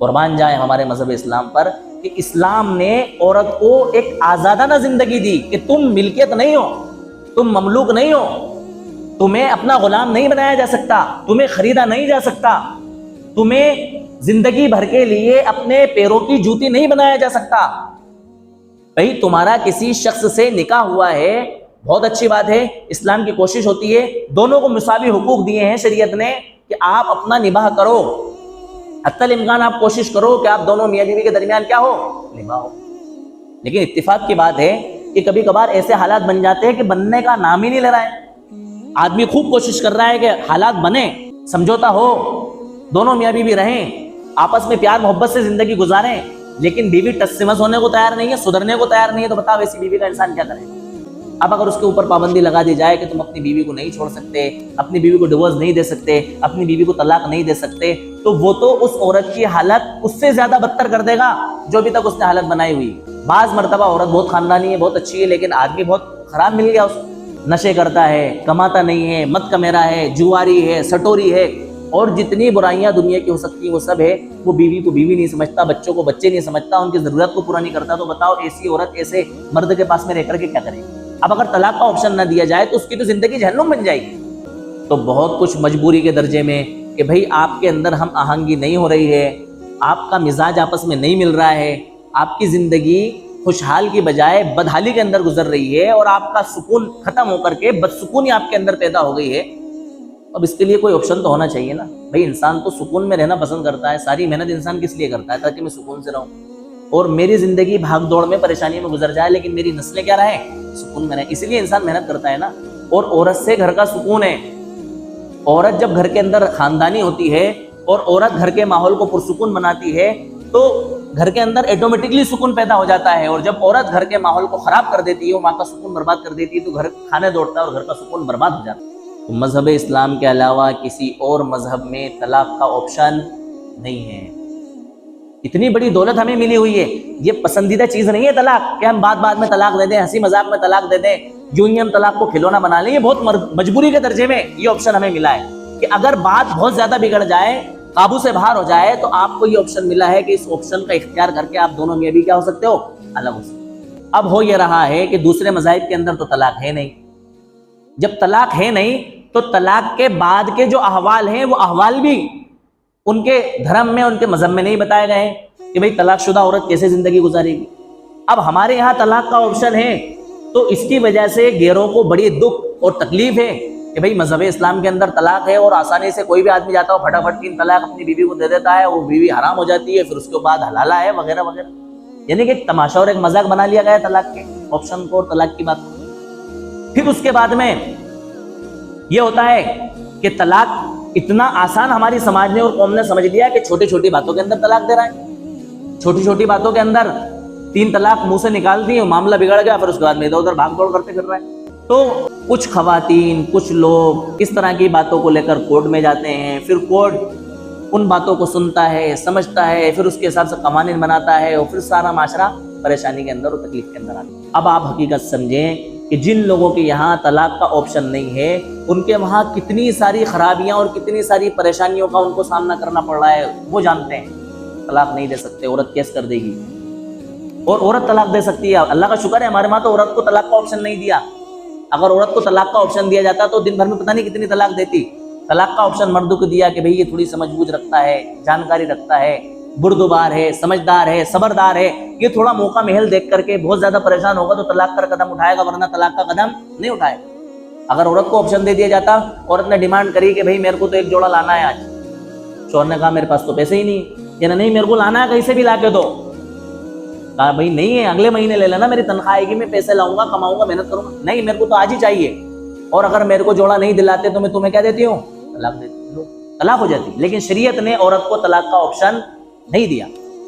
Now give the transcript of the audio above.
قربان جائے ہمارے مذہب اسلام پر کہ اسلام نے عورت کو ایک آزادانہ زندگی دی کہ تم ملکیت نہیں ہو، تم مملوک نہیں ہو، تمہیں اپنا غلام نہیں بنایا جا سکتا، تمہیں خریدا نہیں جا سکتا، تمہیں زندگی بھر کے لیے اپنے پیروں کی جوتی نہیں بنایا جا سکتا۔ بھئی تمہارا کسی شخص سے نکاح ہوا ہے، بہت اچھی بات ہے، اسلام کی کوشش ہوتی ہے، دونوں کو مساوی حقوق دیے ہیں شریعت نے کہ آپ اپنا نباہ کرو، حتی الامکان آپ کوشش کرو کہ آپ دونوں میاں بیوی کے درمیان کیا ہو، نباہ ہو۔ لیکن اتفاق کی بات ہے کہ کبھی کبھار ایسے حالات بن جاتے ہیں کہ بننے کا نام ہی نہیں لے رہا ہے۔ آدمی خوب کوشش کر رہا ہے کہ حالات بنے، سمجھوتا ہو، دونوں میاں بیوی رہیں، آپس میں پیار محبت سے زندگی گزاریں، لیکن بیوی ٹس سے مس ہونے کو تیار نہیں ہے، سدھرنے کو تیار نہیں ہے، تو بتاؤ ایسی بیوی کا انسان کیا کرے؟ اب اگر اس کے اوپر پابندی لگا دی جائے کہ تم اپنی بیوی کو نہیں چھوڑ سکتے، اپنی بیوی کو ڈیورس نہیں دے سکتے، اپنی بیوی کو طلاق نہیں دے سکتے، تو وہ تو اس عورت کی حالت اس سے زیادہ بدتر کر دے گا جو ابھی تک اس نے حالت بنائی ہوئی۔ بعض مرتبہ عورت بہت خاندانی ہے، بہت اچھی ہے، لیکن آدمی بہت خراب مل گیا، اس نشے کرتا ہے، کماتا نہیں ہے، مد کمیرا ہے، جواری ہے، سٹوری ہے، اور جتنی برائیاں دنیا کی ہو سکتی ہیں وہ سب ہے۔ وہ بیوی کو بیوی نہیں سمجھتا، بچوں کو بچے نہیں سمجھتا، ان کی ضرورت کو پورا نہیں کرتا، تو بتاؤ ایسی عورت ایسے مرد کے پاس میں رہ کر کے کیا کرے گی؟ اب اگر طلاق کا آپشن نہ دیا جائے تو اس کی تو زندگی جہنم بن جائے گی۔ تو بہت کچھ مجبوری کے درجے میں کہ بھئی آپ کے اندر ہم آہنگی نہیں ہو رہی ہے، آپ کا مزاج آپس میں نہیں مل رہا ہے، آپ کی زندگی خوشحال کی بجائے بدحالی کے اندر گزر رہی ہے، اور آپ کا سکون ختم ہو کر کے بدسکونی آپ کے اندر پیدا ہو گئی ہے۔ اب اس کے لیے کوئی آپشن تو ہونا چاہیے نا۔ بھئی انسان تو سکون میں رہنا پسند کرتا ہے، ساری محنت انسان کس لیے کرتا ہے؟ تاکہ میں سکون سے رہوں، اور میری زندگی بھاگ دوڑ میں پریشانی میں گزر جائے، لیکن میری نسلیں کیا رہیں؟ سکون میں رہیں۔ اسی لیے انسان محنت کرتا ہے نا۔ اور عورت سے گھر کا سکون ہے۔ عورت جب گھر کے اندر خاندانی ہوتی ہے اور عورت گھر کے ماحول کو پرسکون بناتی ہے تو گھر کے اندر ایٹومیٹکلی سکون پیدا ہو جاتا ہے، اور جب عورت گھر کے ماحول کو خراب کر دیتی ہے، وہاں کا سکون برباد کر دیتی ہے، تو گھر کھانے دوڑتا ہے اور گھر کا سکون برباد ہو جاتا ہے۔ تو مذہب اسلام کے علاوہ کسی اور مذہب میں طلاق کا آپشن نہیں ہے۔ اتنی بڑی دولت ہمیں ملی ہوئی ہے، یہ پسندیدہ چیز نہیں ہے طلاق کہ ہم بعد میں طلاق دے دیں، ہنسی مذاق میں طلاق دے دیں، یوں ہی ہم طلاق کو کھلونا بنا لیں۔ یہ بہت مجبوری کے درجے میں یہ آپشن ہمیں ملا ہے کہ اگر بات بہت زیادہ بگڑ جائے، قابو سے باہر ہو جائے، تو آپ کو یہ آپشن ملا ہے کہ اس آپشن کا اختیار کر کے آپ دونوں میاں بیوی کیا ہو سکتے ہو؟ الگ ہو سکتے۔ اب ہو یہ رہا ہے کہ دوسرے مذاہب کے اندر تو طلاق ہے نہیں۔ جب طلاق ہے نہیں تو طلاق کے بعد کے جو احوال ہیں وہ احوال بھی ان کے دھرم میں، ان کے مذہب میں نہیں بتائے گئے ہیں کہ بھئی طلاق شدہ عورت کیسے زندگی گزارے گی۔ اب ہمارے یہاں طلاق کا آپشن ہے، تو اس کی وجہ سے غیروں کو بڑی دکھ اور تکلیف ہے کہ بھئی مذہب اسلام کے اندر طلاق ہے، اور آسانی سے کوئی بھی آدمی جاتا ہو پھٹافٹ 3 طلاق اپنی بیوی کو دے دیتا ہے، وہ بیوی حرام ہو جاتی ہے، پھر اس کے بعد حلالہ ہے وغیرہ وغیرہ۔ یعنی کہ ایک تماشا اور ایک مذاق بنا لیا گیا ہے طلاق کے آپشن کو اور طلاق کی بات کو۔ پھر اس کے بعد میں یہ ہوتا ہے کہ طلاق اتنا آسان ہماری سماج نے اور قوم نے سمجھ لیا کہ چھوٹی چھوٹی باتوں کے اندر طلاق دے رہا ہے، چھوٹی چھوٹی باتوں کے اندر 3 طلاق منہ سے نکال دی، معاملہ بگڑ گیا، پھر اس کے بعد میں ادھر ادھر بھاگ دوڑ کرتے پھر رہا ہے۔ تو کچھ خواتین، کچھ لوگ اس طرح کی باتوں کو لے کر کورٹ میں جاتے ہیں، پھر کورٹ ان باتوں کو سنتا ہے، سمجھتا ہے، پھر اس کے حساب سے قوانین بناتا ہے، اور پھر سارا معاشرہ پریشانی کے اندر اور تکلیف کے اندر آتا ہے۔ اب آپ حقیقت سمجھیں کہ جن لوگوں کے یہاں طلاق کا آپشن نہیں ہے، ان کے وہاں کتنی ساری خرابیاں اور کتنی ساری پریشانیوں کا ان کو سامنا کرنا پڑ رہا ہے، وہ جانتے ہیں۔ طلاق نہیں دے سکتے، عورت کیس کر دے گی، اور عورت طلاق دے سکتی ہے۔ اللہ کا شکر ہے ہمارے وہاں تو عورت کو طلاق کا آپشن نہیں دیا۔ اگر عورت کو طلاق کا آپشن دیا جاتا تو دن بھر میں پتہ نہیں کتنی طلاق دیتی۔ طلاق کا آپشن مردوں کو دیا کہ بھئی یہ تھوڑی سمجھ بوجھ رکھتا ہے، جانکاری رکھتا ہے، بردبار ہے، سمجھدار ہے، صبردار ہے، یہ تھوڑا موقع محل دیکھ کر کے بہت زیادہ پریشان ہوگا تو طلاق کا قدم اٹھائے گا، ورنہ طلاق کا قدم نہیں اٹھائے گا۔ اگر عورت کو آپشن دے دیا جاتا، عورت نے ڈیمانڈ کری کہ بھئی میرے کو تو 1 جوڑا لانا ہے آج، شوہر نے کہا میرے پاس تو پیسے ہی نہیں، یا نہیں میرے کو لانا ہے کہیں سے بھی لا کے دو، کہا بھئی نہیں ہے اگلے مہینے لے لینا، میری تنخواہ آئے گی، میں پیسے لاؤں گا، کماؤں گا، محنت کروں گا، نہیں میرے کو تو آج ہی چاہیے، اور اگر میرے کو جوڑا نہیں دلاتے تو میں تمہیں کیا دیتی ہوں؟ طلاق دیتی ہوں، طلاق ہو جاتی۔ لیکن شریعت نے عورت کو طلاق کا آپشن نہیں دیا۔